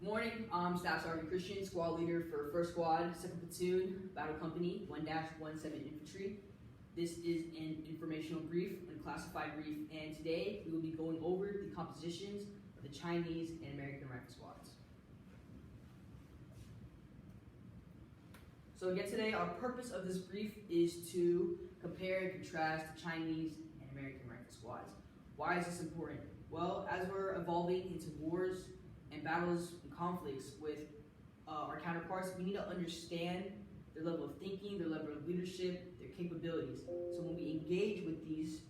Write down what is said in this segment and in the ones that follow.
Good morning, I'm Staff Sergeant Christian, squad leader for 1st Squad, 2nd Platoon, Battle Company, 1-17 Infantry. This is an informational brief, a classified brief, and today we will be going over the compositions of the Chinese and American rifle squads. So again today, our purpose of this brief is to compare and contrast the Chinese and American rifle squads. Why is this important? Well, as we're evolving into wars and battles and conflicts with our counterparts, we need to understand their level of thinking, their level of leadership, their capabilities. So when we engage with these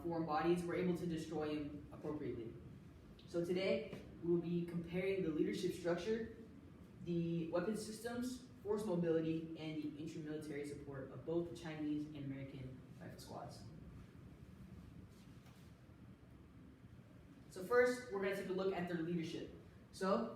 foreign bodies, we're able to destroy them appropriately. So today, we will be comparing the leadership structure, the weapon systems, force mobility, and the intramilitary support of both the Chinese and American rifle squads. So first, we're going to take a look at their leadership. So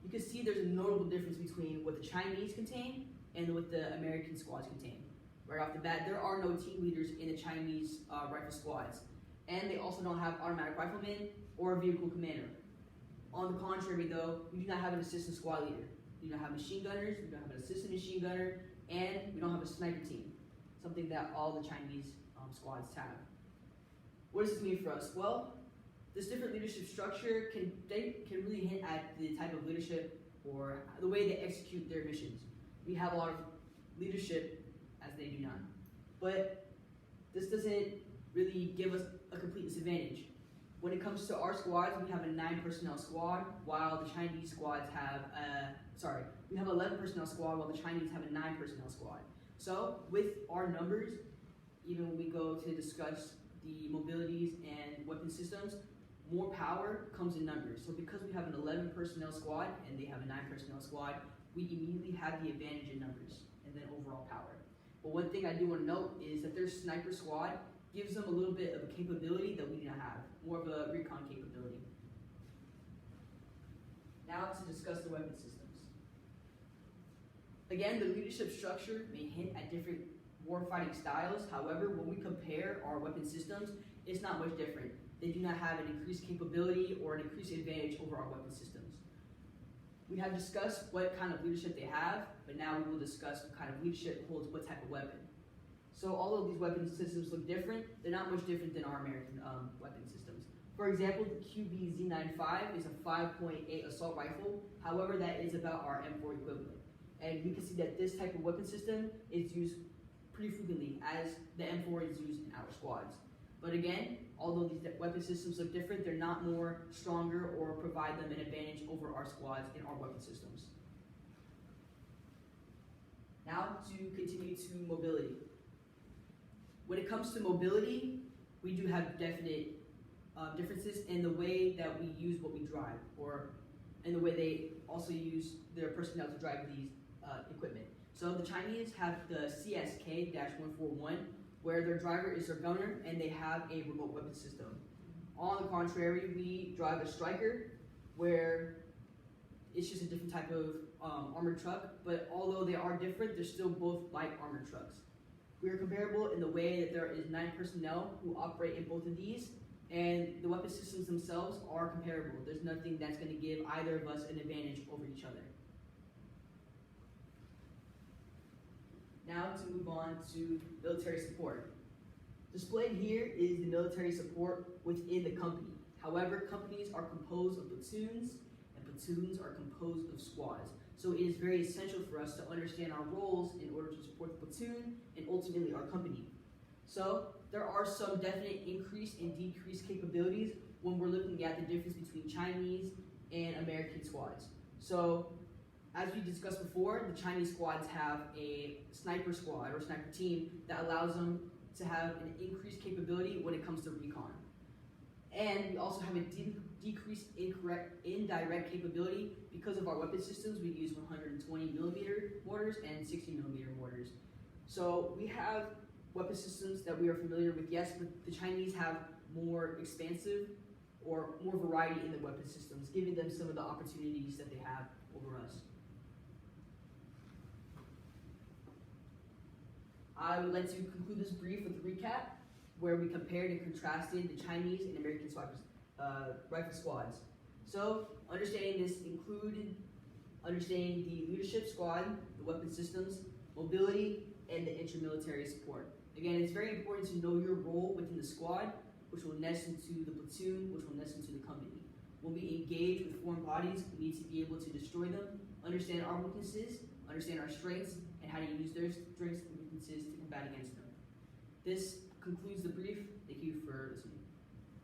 you can see there's a notable difference between what the Chinese contain and what the American squads contain. Right off the bat, there are no team leaders in the Chinese rifle squads, and they also don't have automatic riflemen or a vehicle commander. On the contrary, though, we do not have an assistant squad leader. We do not have machine gunners, we don't have an assistant machine gunner, and we don't have a sniper team, something that all the Chinese squads have. What does this mean for us? Well, this different leadership structure can really hint at the type of leadership or the way they execute their missions. We have a lot of leadership as they do not. But this doesn't really give us a complete disadvantage. When it comes to our squads, we have a 9-personnel squad, while the Chinese squads have we have 11 personnel squad, while the Chinese have a 9-personnel squad. So with our numbers, even when we go to discuss the mobilities and weapon systems, more power comes in numbers. So because we have an 11-personnel squad and they have a 9-personnel squad, we immediately have the advantage in numbers and then overall power. But one thing I do want to note is that their sniper squad gives them a little bit of a capability that we do not have, more of a recon capability. Now to discuss the weapon systems. Again, the leadership structure may hint at different warfighting styles. However, when we compare our weapon systems, it's not much different. They do not have an increased capability or an increased advantage over our weapon systems. We have discussed what kind of leadership they have, but now we will discuss what kind of leadership holds what type of weapon. So although these weapon systems look different, they're not much different than our American weapon systems. For example, the QB Z95 is a 5.8 assault rifle. However, that is about our M4 equivalent. And we can see that this type of weapon system is used pretty frequently as the M4 is used in our squads. But again, although these weapon systems look different, they're not more stronger or provide them an advantage over our squads in our weapon systems. Now to continue to mobility. When it comes to mobility, we do have definite differences in the way that we use what we drive, or in the way they also use their personnel to drive these equipment. So the Chinese have the CSK-141, where their driver is their gunner and they have a remote weapon system. On the contrary, we drive a Striker, where it's just a different type of armored truck, but although they are different, they're still both light armored trucks. We are comparable in the way that there is 9 personnel who operate in both of these, and the weapon systems themselves are comparable. There's nothing that's going to give either of us an advantage over each other. Now to move on to military support. Displayed here is the military support within the company. However, companies are composed of platoons, and platoons are composed of squads. So it is very essential for us to understand our roles in order to support the platoon and ultimately our company. So there are some definite increase and decrease capabilities when we're looking at the difference between Chinese and American squads. So as we discussed before, the Chinese squads have a sniper squad or sniper team that allows them to have an increased capability when it comes to recon. And we also have a decreased indirect capability because of our weapon systems. We use 120mm mortars and 60mm mortars. So we have weapon systems that we are familiar with, yes, but the Chinese have more expansive or more variety in the weapon systems, giving them some of the opportunities that they have over us. I would like to conclude this brief with a recap where we compared and contrasted the Chinese and American rifle squads. So, understanding this included understanding the leadership squad, the weapon systems, mobility, and the intramilitary support. Again, it's very important to know your role within the squad, which will nest into the platoon, which will nest into the company. When we engage with foreign bodies, we need to be able to destroy them, understand our weaknesses, understand our strengths, and how to use their strengths and weaknesses to combat against them. This concludes the brief. Thank you for listening.